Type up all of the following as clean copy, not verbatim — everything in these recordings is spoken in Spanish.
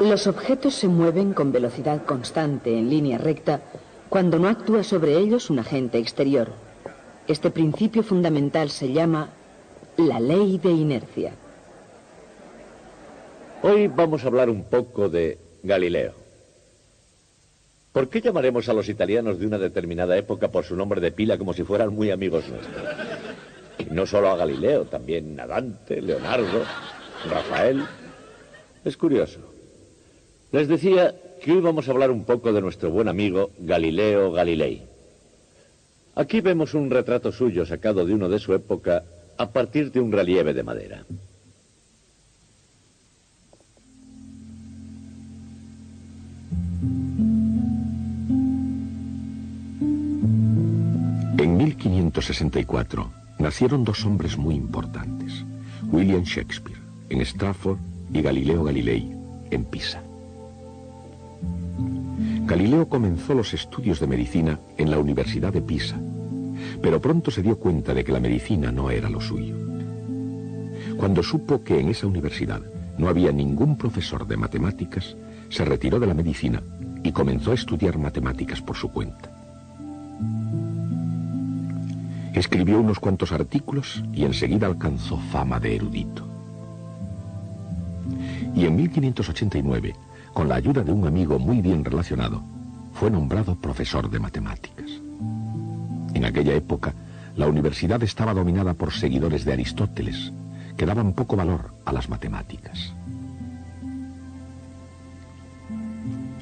Los objetos se mueven con velocidad constante en línea recta cuando no actúa sobre ellos un agente exterior. Este principio fundamental se llama la ley de inercia. Hoy vamos a hablar un poco de Galileo. ¿Por qué llamaremos a los italianos de una determinada época por su nombre de pila como si fueran muy amigos nuestros? Y no solo a Galileo, también a Dante, Leonardo, Rafael. Es curioso. Les decía que hoy vamos a hablar un poco de nuestro buen amigo Galileo Galilei. Aquí vemos un retrato suyo sacado de uno de su época a partir de un relieve de madera. En 1564 nacieron dos hombres muy importantes, William Shakespeare en Stratford y Galileo Galilei en Pisa. Galileo comenzó los estudios de medicina en la Universidad de Pisa, pero pronto se dio cuenta de que la medicina no era lo suyo. Cuando supo que en esa universidad no había ningún profesor de matemáticas, se retiró de la medicina y comenzó a estudiar matemáticas por su cuenta. Escribió unos cuantos artículos y enseguida alcanzó fama de erudito. Y en 1589, con la ayuda de un amigo muy bien relacionado, fue nombrado profesor de matemáticas. En aquella época, la universidad estaba dominada por seguidores de Aristóteles, que daban poco valor a las matemáticas.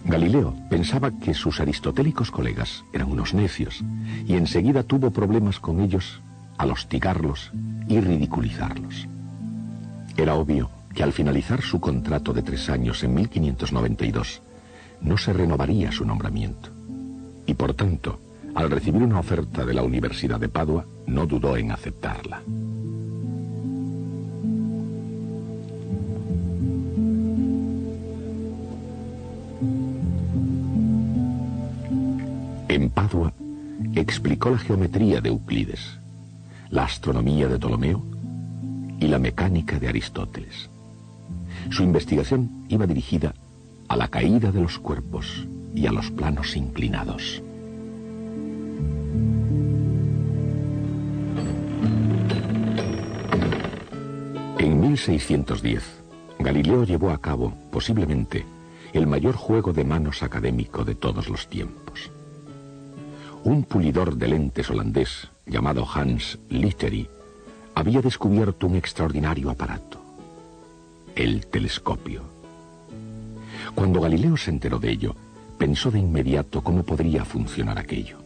Galileo pensaba que sus aristotélicos colegas eran unos necios y enseguida tuvo problemas con ellos al hostigarlos y ridiculizarlos. Era obvio que al finalizar su contrato de 3 años en 1592 no se renovaría su nombramiento y por tanto, al recibir una oferta de la Universidad de Padua, no dudó en aceptarla. En Padua explicó la geometría de Euclides, la astronomía de Ptolomeo y la mecánica de Aristóteles. Su investigación iba dirigida a la caída de los cuerpos y a los planos inclinados. En 1610, Galileo llevó a cabo, posiblemente, el mayor juego de manos académico de todos los tiempos. Un pulidor de lentes holandés, llamado Hans Litteri, había descubierto un extraordinario aparato, el telescopio. Cuando Galileo se enteró de ello, pensó de inmediato cómo podría funcionar aquello.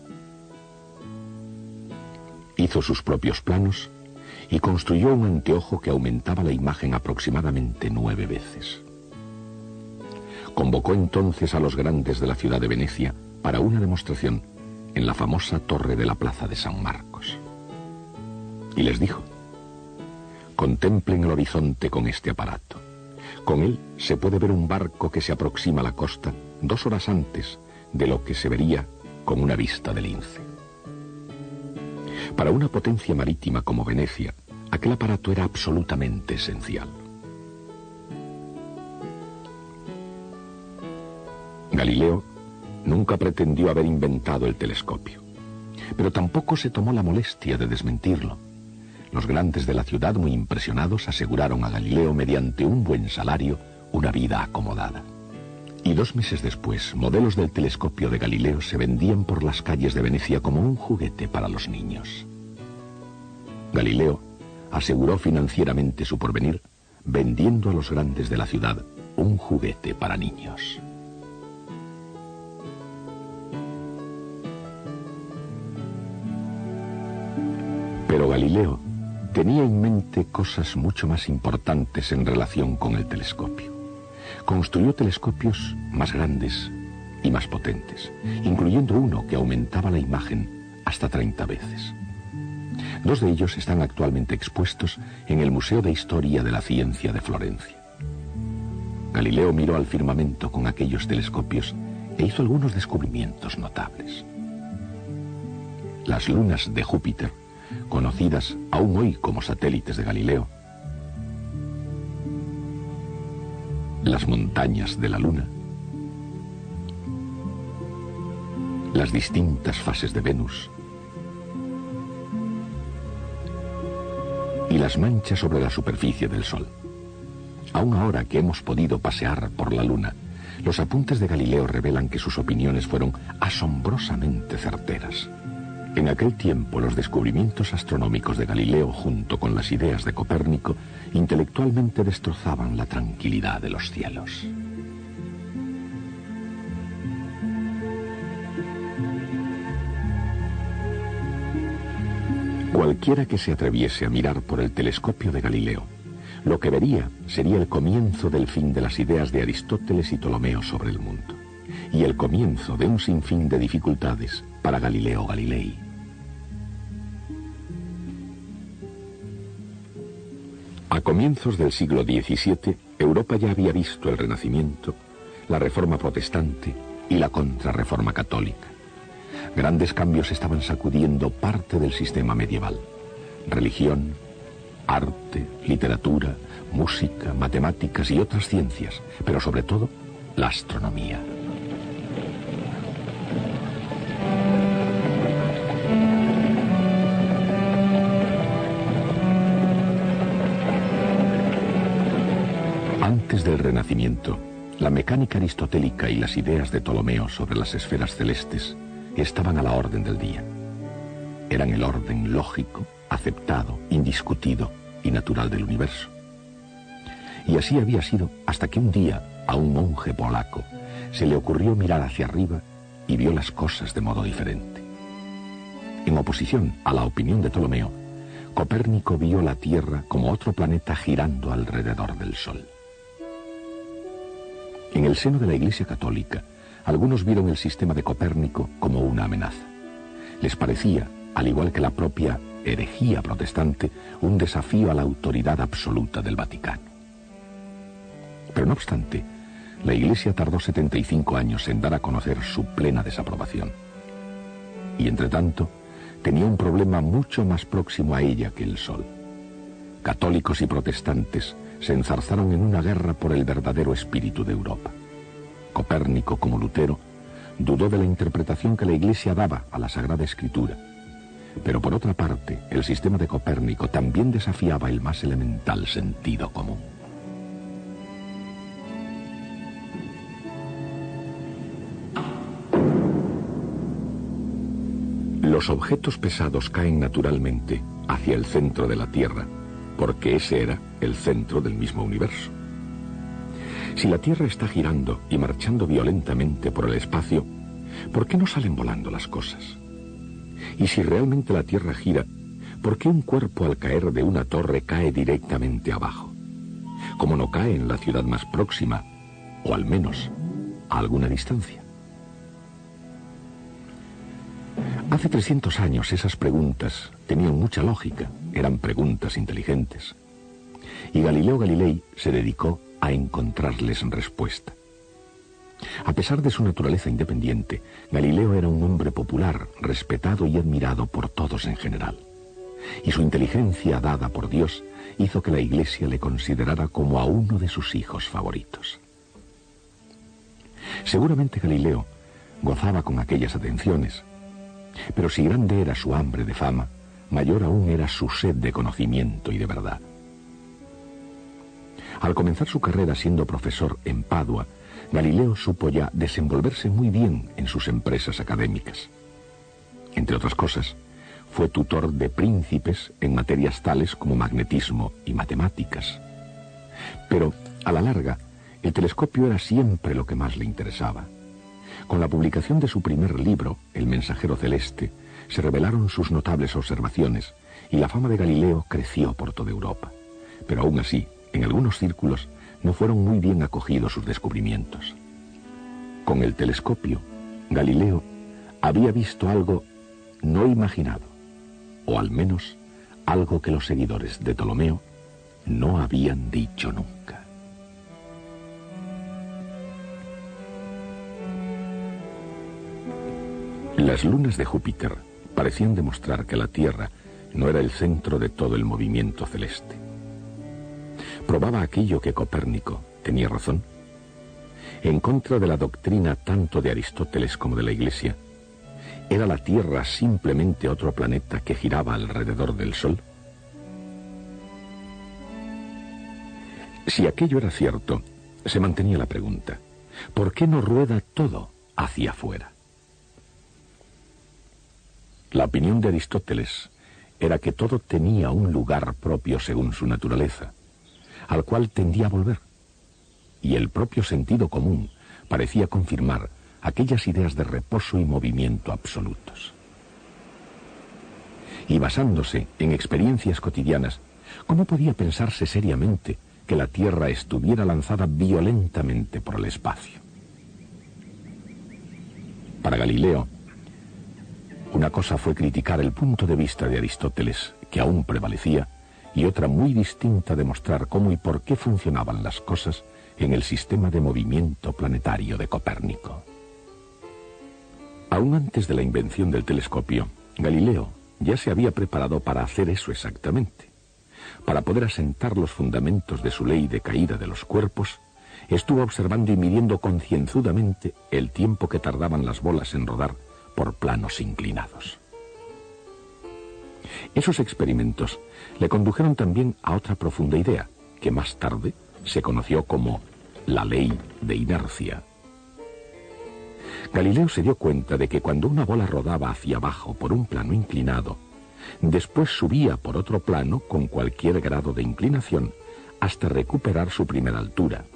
Hizo sus propios planos y construyó un anteojo que aumentaba la imagen aproximadamente 9 veces. Convocó entonces a los grandes de la ciudad de Venecia para una demostración en la famosa torre de la plaza de San Marcos. Y les dijo: contemplen el horizonte con este aparato. Con él se puede ver un barco que se aproxima a la costa 2 horas antes de lo que se vería con una vista de lince. Para una potencia marítima como Venecia, aquel aparato era absolutamente esencial. Galileo nunca pretendió haber inventado el telescopio, pero tampoco se tomó la molestia de desmentirlo. Los grandes de la ciudad, muy impresionados, aseguraron a Galileo mediante un buen salario una vida acomodada. Y 2 meses después, modelos del telescopio de Galileo se vendían por las calles de Venecia como un juguete para los niños. Galileo aseguró financieramente su porvenir vendiendo a los grandes de la ciudad un juguete para niños. Pero Galileo tenía en mente cosas mucho más importantes en relación con el telescopio. Construyó telescopios más grandes y más potentes, incluyendo uno que aumentaba la imagen hasta 30 veces. 2 de ellos están actualmente expuestos en el Museo de Historia de la Ciencia de Florencia. Galileo miró al firmamento con aquellos telescopios e hizo algunos descubrimientos notables. Las lunas de Júpiter, conocidas aún hoy como satélites de Galileo, las montañas de la Luna, las distintas fases de Venus y las manchas sobre la superficie del Sol. Aún ahora que hemos podido pasear por la Luna, los apuntes de Galileo revelan que sus opiniones fueron asombrosamente certeras. En aquel tiempo, los descubrimientos astronómicos de Galileo, junto con las ideas de Copérnico, intelectualmente destrozaban la tranquilidad de los cielos. Cualquiera que se atreviese a mirar por el telescopio de Galileo, lo que vería sería el comienzo del fin de las ideas de Aristóteles y Ptolomeo sobre el mundo, y el comienzo de un sinfín de dificultades para Galileo Galilei. A comienzos del siglo XVII, Europa ya había visto el Renacimiento, la Reforma Protestante y la Contrarreforma Católica. Grandes cambios estaban sacudiendo parte del sistema medieval: religión, arte, literatura, música, matemáticas y otras ciencias, pero sobre todo la astronomía. Antes del Renacimiento, la mecánica aristotélica y las ideas de Ptolomeo sobre las esferas celestes estaban a la orden del día. Eran el orden lógico, aceptado, indiscutido y natural del universo. Y así había sido hasta que un día a un monje polaco se le ocurrió mirar hacia arriba y vio las cosas de modo diferente. En oposición a la opinión de Ptolomeo, Copérnico vio la Tierra como otro planeta girando alrededor del Sol. En el seno de la Iglesia Católica, algunos vieron el sistema de Copérnico como una amenaza. Les parecía, al igual que la propia herejía protestante, un desafío a la autoridad absoluta del Vaticano. Pero no obstante, la Iglesia tardó 75 años en dar a conocer su plena desaprobación. Y entre tanto, tenía un problema mucho más próximo a ella que el Sol. Católicos y protestantes se enzarzaron en una guerra por el verdadero espíritu de Europa. Copérnico, como Lutero, dudó de la interpretación que la Iglesia daba a la Sagrada Escritura. Pero por otra parte, el sistema de Copérnico también desafiaba el más elemental sentido común. Los objetos pesados caen naturalmente hacia el centro de la Tierra, porque ese era el centro del mismo universo. Si la Tierra está girando y marchando violentamente por el espacio, ¿por qué no salen volando las cosas? Y si realmente la Tierra gira, ¿por qué un cuerpo al caer de una torre cae directamente abajo? ¿Cómo no cae en la ciudad más próxima, o al menos a alguna distancia? Hace 300 años esas preguntas tenían mucha lógica, eran preguntas inteligentes. Y Galileo Galilei se dedicó a encontrarles respuesta. A pesar de su naturaleza independiente, Galileo era un hombre popular, respetado y admirado por todos en general. Y su inteligencia dada por Dios hizo que la Iglesia le considerara como a uno de sus hijos favoritos. Seguramente Galileo gozaba con aquellas atenciones, pero si grande era su hambre de fama, mayor aún era su sed de conocimiento y de verdad. Al comenzar su carrera siendo profesor en Padua, Galileo supo ya desenvolverse muy bien en sus empresas académicas. Entre otras cosas, fue tutor de príncipes en materias tales como magnetismo y matemáticas. Pero, a la larga, el telescopio era siempre lo que más le interesaba. Con la publicación de su primer libro, El mensajero celeste, se revelaron sus notables observaciones y la fama de Galileo creció por toda Europa. Pero aún así, en algunos círculos, no fueron muy bien acogidos sus descubrimientos. Con el telescopio, Galileo había visto algo no imaginado, o al menos algo que los seguidores de Ptolomeo no habían dicho nunca. Las lunas de Júpiter parecían demostrar que la Tierra no era el centro de todo el movimiento celeste. ¿Probaba aquello que Copérnico tenía razón? En contra de la doctrina tanto de Aristóteles como de la Iglesia, ¿era la Tierra simplemente otro planeta que giraba alrededor del Sol? Si aquello era cierto, se mantenía la pregunta: ¿por qué no rueda todo hacia afuera? La opinión de Aristóteles era que todo tenía un lugar propio según su naturaleza, al cual tendía a volver, y el propio sentido común parecía confirmar aquellas ideas de reposo y movimiento absolutos. Y basándose en experiencias cotidianas, ¿cómo podía pensarse seriamente que la Tierra estuviera lanzada violentamente por el espacio? Para Galileo, una cosa fue criticar el punto de vista de Aristóteles, que aún prevalecía, y otra muy distinta demostrar cómo y por qué funcionaban las cosas en el sistema de movimiento planetario de Copérnico. Aún antes de la invención del telescopio, Galileo ya se había preparado para hacer eso exactamente. Para poder asentar los fundamentos de su ley de caída de los cuerpos, estuvo observando y midiendo concienzudamente el tiempo que tardaban las bolas en rodar por planos inclinados. Esos experimentos le condujeron también a otra profunda idea, que más tarde se conoció como la ley de inercia. Galileo se dio cuenta de que cuando una bola rodaba hacia abajo por un plano inclinado, después subía por otro plano con cualquier grado de inclinación hasta recuperar su primera altura.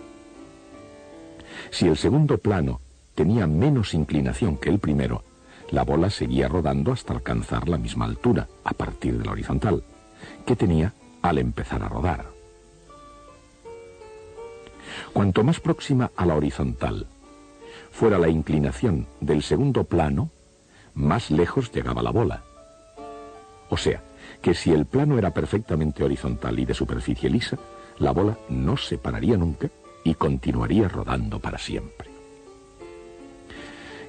Si el segundo plano tenía menos inclinación que el primero, la bola seguía rodando hasta alcanzar la misma altura, a partir de la horizontal, que tenía al empezar a rodar. Cuanto más próxima a la horizontal fuera la inclinación del segundo plano, más lejos llegaba la bola. O sea, que si el plano era perfectamente horizontal y de superficie lisa, la bola no se pararía nunca y continuaría rodando para siempre.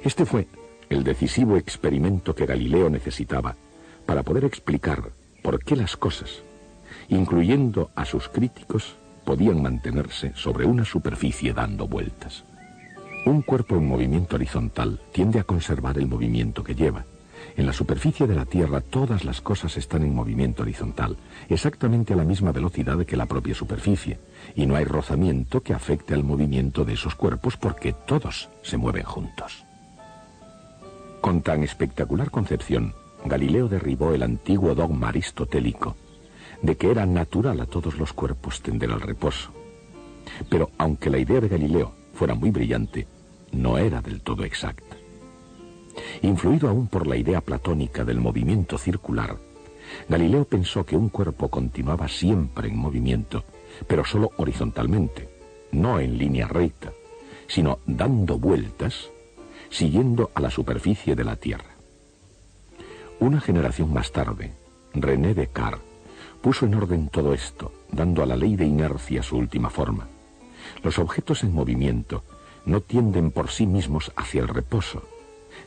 Este fue el decisivo experimento que Galileo necesitaba para poder explicar por qué las cosas, incluyendo a sus críticos, podían mantenerse sobre una superficie dando vueltas. Un cuerpo en movimiento horizontal tiende a conservar el movimiento que lleva. En la superficie de la Tierra todas las cosas están en movimiento horizontal, exactamente a la misma velocidad que la propia superficie, y no hay rozamiento que afecte al movimiento de esos cuerpos porque todos se mueven juntos. Con tan espectacular concepción, Galileo derribó el antiguo dogma aristotélico de que era natural a todos los cuerpos tender al reposo. Pero aunque la idea de Galileo fuera muy brillante, no era del todo exacta. Influido aún por la idea platónica del movimiento circular, Galileo pensó que un cuerpo continuaba siempre en movimiento, pero solo horizontalmente, no en línea recta, sino dando vueltas, siguiendo a la superficie de la Tierra. Una generación más tarde, René Descartes puso en orden todo esto, dando a la ley de inercia su última forma. Los objetos en movimiento no tienden por sí mismos hacia el reposo,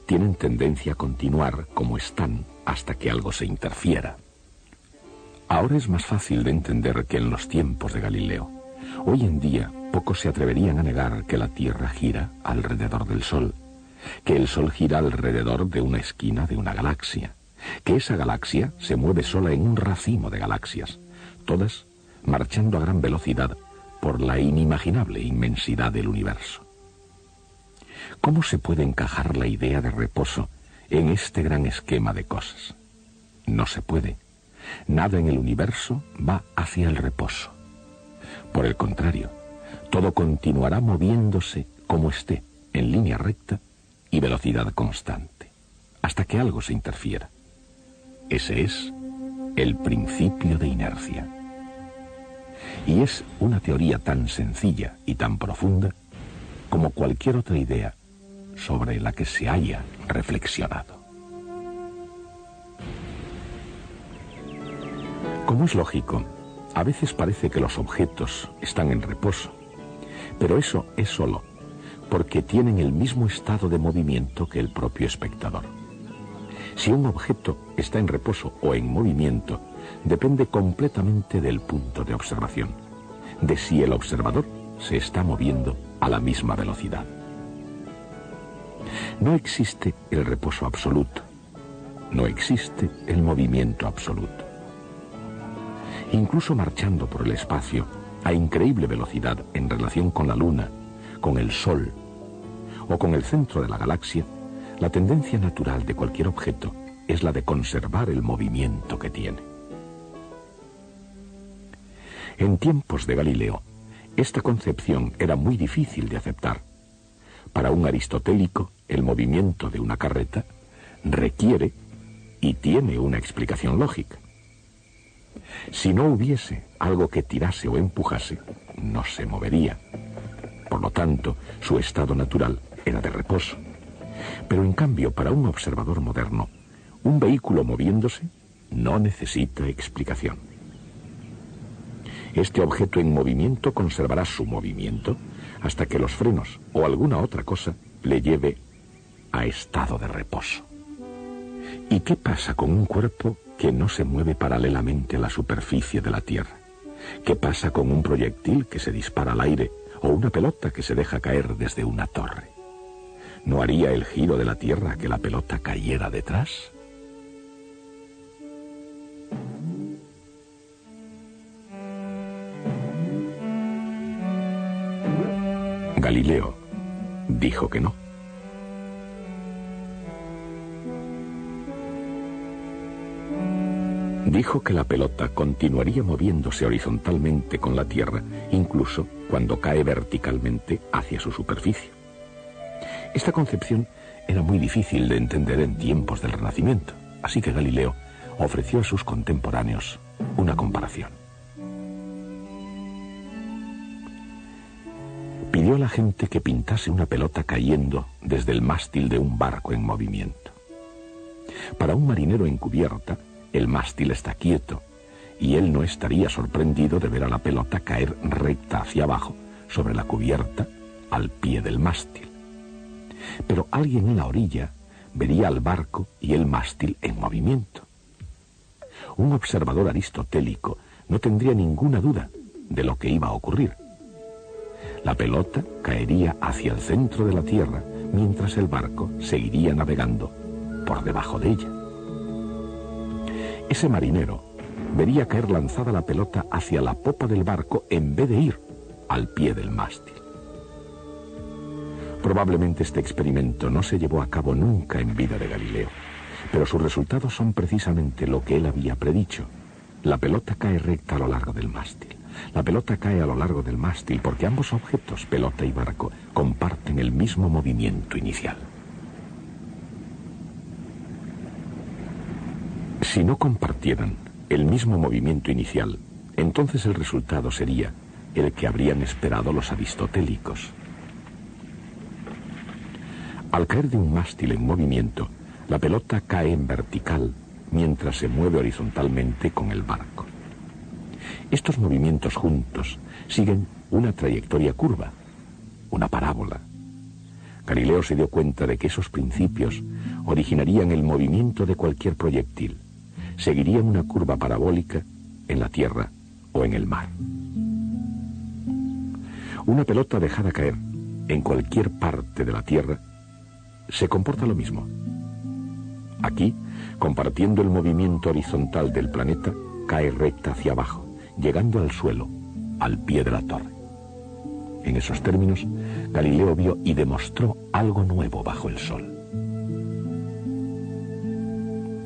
tienen tendencia a continuar como están hasta que algo se interfiera. Ahora es más fácil de entender que en los tiempos de Galileo. Hoy en día pocos se atreverían a negar que la Tierra gira alrededor del Sol, que el Sol gira alrededor de una esquina de una galaxia, que esa galaxia se mueve sola en un racimo de galaxias, todas marchando a gran velocidad por la inimaginable inmensidad del universo. ¿Cómo se puede encajar la idea de reposo en este gran esquema de cosas? No se puede. Nada en el universo va hacia el reposo. Por el contrario, todo continuará moviéndose como esté, en línea recta y velocidad constante, hasta que algo se interfiera. Ese es el principio de inercia. Y es una teoría tan sencilla y tan profunda como cualquier otra idea sobre la que se haya reflexionado. Como es lógico, a veces parece que los objetos están en reposo, pero eso es solo porque tienen el mismo estado de movimiento que el propio espectador. Si un objeto está en reposo o en movimiento, depende completamente del punto de observación, de si el observador se está moviendo a la misma velocidad. No existe el reposo absoluto, no existe el movimiento absoluto. Incluso marchando por el espacio a increíble velocidad en relación con la Luna, con el Sol o con el centro de la galaxia, la tendencia natural de cualquier objeto es la de conservar el movimiento que tiene. En tiempos de Galileo, esta concepción era muy difícil de aceptar. Para un aristotélico, el movimiento de una carreta requiere y tiene una explicación lógica. Si no hubiese algo que tirase o empujase, no se movería. Por lo tanto, su estado natural era de reposo. Pero en cambio, para un observador moderno, un vehículo moviéndose no necesita explicación. Este objeto en movimiento conservará su movimiento hasta que los frenos o alguna otra cosa le lleve a estado de reposo. ¿Y qué pasa con un cuerpo que no se mueve paralelamente a la superficie de la Tierra? ¿Qué pasa con un proyectil que se dispara al aire o una pelota que se deja caer desde una torre? ¿No haría el giro de la Tierra que la pelota cayera detrás? Galileo dijo que no. Dijo que la pelota continuaría moviéndose horizontalmente con la Tierra, incluso cuando cae verticalmente hacia su superficie. Esta concepción era muy difícil de entender en tiempos del Renacimiento, así que Galileo ofreció a sus contemporáneos una comparación. Pidió a la gente que pintase una pelota cayendo desde el mástil de un barco en movimiento. Para un marinero en cubierta, el mástil está quieto y él no estaría sorprendido de ver a la pelota caer recta hacia abajo sobre la cubierta al pie del mástil. Pero alguien en la orilla vería al barco y el mástil en movimiento. Un observador aristotélico no tendría ninguna duda de lo que iba a ocurrir. La pelota caería hacia el centro de la Tierra, mientras el barco seguiría navegando por debajo de ella. Ese marinero vería caer lanzada la pelota hacia la popa del barco en vez de ir al pie del mástil. Probablemente este experimento no se llevó a cabo nunca en vida de Galileo, pero sus resultados son precisamente lo que él había predicho. La pelota cae recta a lo largo del mástil. La pelota cae a lo largo del mástil porque ambos objetos, pelota y barco, comparten el mismo movimiento inicial. Si no compartieran el mismo movimiento inicial, entonces el resultado sería el que habrían esperado los aristotélicos. Al caer de un mástil en movimiento, la pelota cae en vertical mientras se mueve horizontalmente con el barco. Estos movimientos juntos siguen una trayectoria curva, una parábola. Galileo se dio cuenta de que esos principios originarían el movimiento de cualquier proyectil. Seguirían una curva parabólica en la Tierra o en el mar. Una pelota dejada caer en cualquier parte de la Tierra se comporta lo mismo. Aquí, compartiendo el movimiento horizontal del planeta, cae recta hacia abajo, llegando al suelo, al pie de la torre. En esos términos, Galileo vio y demostró algo nuevo bajo el sol.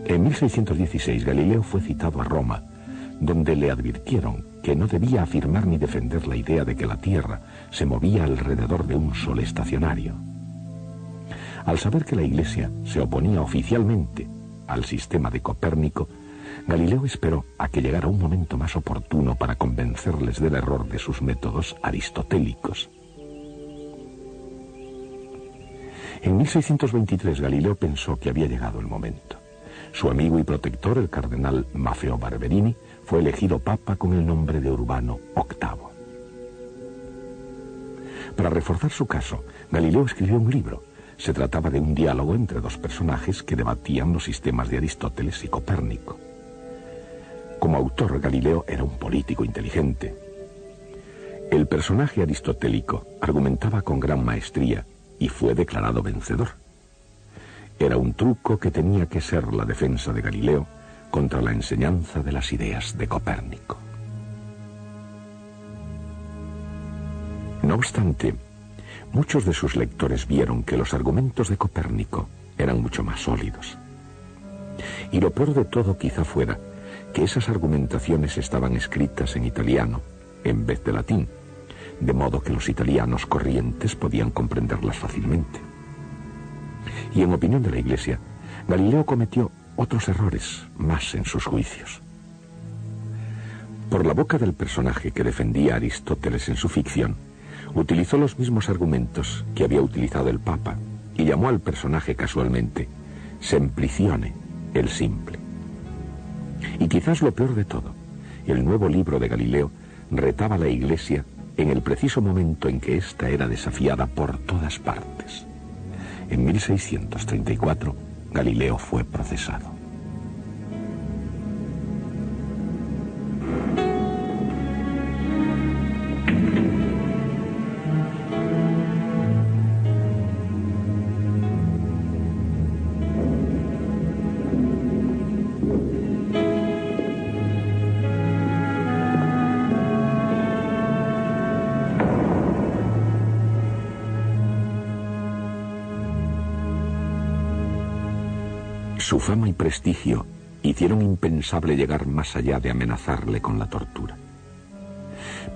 En 1616, Galileo fue citado a Roma, donde le advirtieron que no debía afirmar ni defender la idea de que la Tierra se movía alrededor de un sol estacionario. Al saber que la Iglesia se oponía oficialmente al sistema de Copérnico, Galileo esperó a que llegara un momento más oportuno para convencerles del error de sus métodos aristotélicos. En 1623 Galileo pensó que había llegado el momento. Su amigo y protector, el cardenal Maffeo Barberini, fue elegido papa con el nombre de Urbano VIII. Para reforzar su caso, Galileo escribió un libro. Se trataba de un diálogo entre dos personajes que debatían los sistemas de Aristóteles y Copérnico. Como autor, Galileo era un político inteligente. El personaje aristotélico argumentaba con gran maestría y fue declarado vencedor. Era un truco que tenía que ser la defensa de Galileo contra la enseñanza de las ideas de Copérnico. No obstante, muchos de sus lectores vieron que los argumentos de Copérnico eran mucho más sólidos. Y lo peor de todo quizá fuera que esas argumentaciones estaban escritas en italiano en vez de latín, de modo que los italianos corrientes podían comprenderlas fácilmente. Y en opinión de la Iglesia, Galileo cometió otros errores más en sus juicios. Por la boca del personaje que defendía a Aristóteles en su ficción, utilizó los mismos argumentos que había utilizado el Papa y llamó al personaje casualmente Semplicione, el simple. Y quizás lo peor de todo, el nuevo libro de Galileo retaba a la Iglesia en el preciso momento en que ésta era desafiada por todas partes. En 1634, Galileo fue procesado. Su fama y prestigio hicieron impensable llegar más allá de amenazarle con la tortura.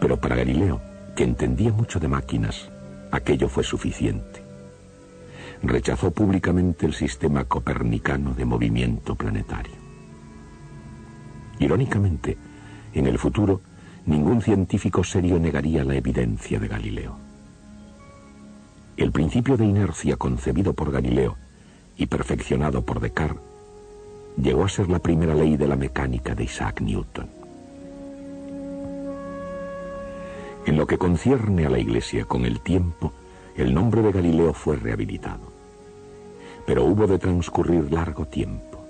Pero para Galileo, que entendía mucho de máquinas, aquello fue suficiente. Rechazó públicamente el sistema copernicano de movimiento planetario. Irónicamente, en el futuro, ningún científico serio negaría la evidencia de Galileo. El principio de inercia concebido por Galileo y perfeccionado por Descartes, llegó a ser la primera ley de la mecánica de Isaac Newton. En lo que concierne a la Iglesia, con el tiempo, el nombre de Galileo fue rehabilitado. Pero hubo de transcurrir largo tiempo.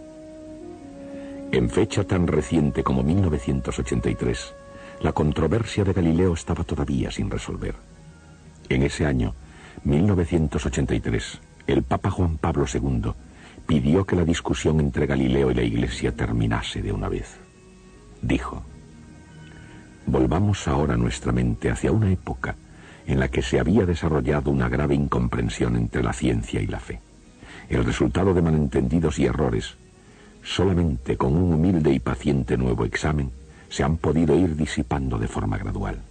En fecha tan reciente como 1983, la controversia de Galileo estaba todavía sin resolver. En ese año, 1983, el Papa Juan Pablo II pidió que la discusión entre Galileo y la Iglesia terminase de una vez. Dijo: volvamos ahora nuestra mente hacia una época en la que se había desarrollado una grave incomprensión entre la ciencia y la fe. El resultado de malentendidos y errores, solamente con un humilde y paciente nuevo examen, se han podido ir disipando de forma gradual.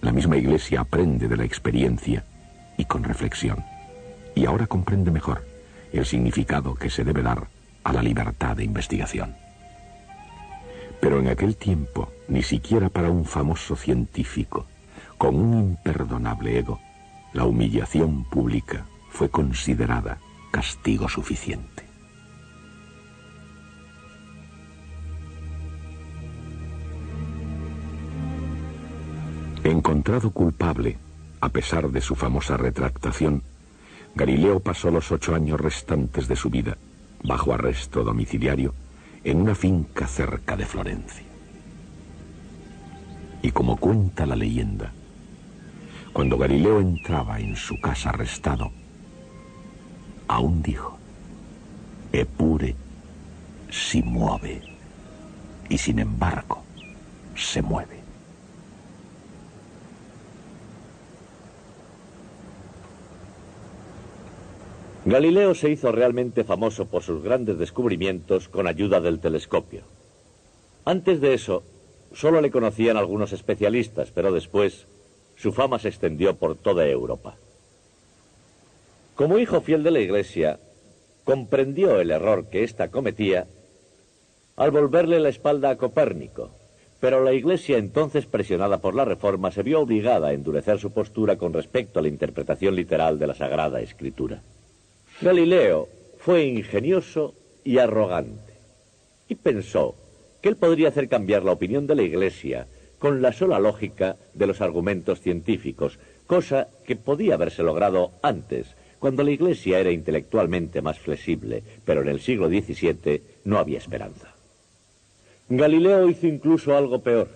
La misma Iglesia aprende de la experiencia y con reflexión, y ahora comprende mejor el significado que se debe dar a la libertad de investigación. Pero en aquel tiempo, ni siquiera para un famoso científico, con un imperdonable ego, la humillación pública fue considerada castigo suficiente. Encontrado culpable, a pesar de su famosa retractación, Galileo pasó los 8 años restantes de su vida, bajo arresto domiciliario, en una finca cerca de Florencia. Y como cuenta la leyenda, cuando Galileo entraba en su casa arrestado, aún dijo: Eppure si muove, y sin embargo se mueve. Galileo se hizo realmente famoso por sus grandes descubrimientos con ayuda del telescopio. Antes de eso, solo le conocían algunos especialistas, pero después su fama se extendió por toda Europa. Como hijo fiel de la Iglesia, comprendió el error que ésta cometía al volverle la espalda a Copérnico, pero la Iglesia, entonces presionada por la Reforma, se vio obligada a endurecer su postura con respecto a la interpretación literal de la Sagrada Escritura. Galileo fue ingenioso y arrogante, y pensó que él podría hacer cambiar la opinión de la Iglesia con la sola lógica de los argumentos científicos, cosa que podía haberse logrado antes, cuando la Iglesia era intelectualmente más flexible, pero en el siglo XVII no había esperanza. Galileo hizo incluso algo peor.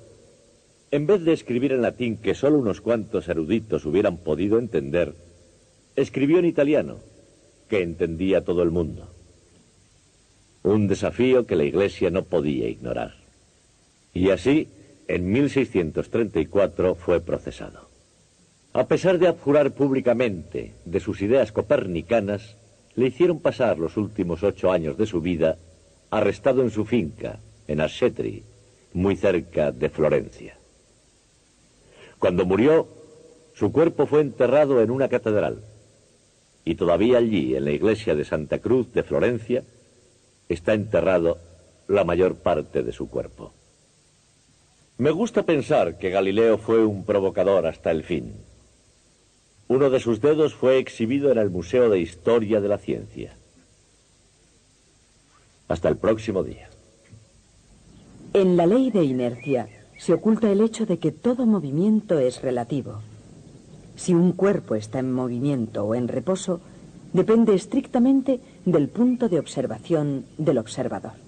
en vez de escribir en latín que solo unos cuantos eruditos hubieran podido entender, escribió en italiano, que entendía todo el mundo. Un desafío que la Iglesia no podía ignorar. Y así, en 1634 fue procesado. A pesar de abjurar públicamente de sus ideas copernicanas, le hicieron pasar los últimos 8 años de su vida arrestado en su finca, en Arcetri, muy cerca de Florencia. Cuando murió, su cuerpo fue enterrado en una catedral, y todavía allí, en la iglesia de Santa Cruz de Florencia, está enterrado la mayor parte de su cuerpo. Me gusta pensar que Galileo fue un provocador hasta el fin. Uno de sus dedos fue exhibido en el Museo de Historia de la Ciencia. Hasta el próximo día. En la ley de inercia se oculta el hecho de que todo movimiento es relativo. Si un cuerpo está en movimiento o en reposo, depende estrictamente del punto de observación del observador.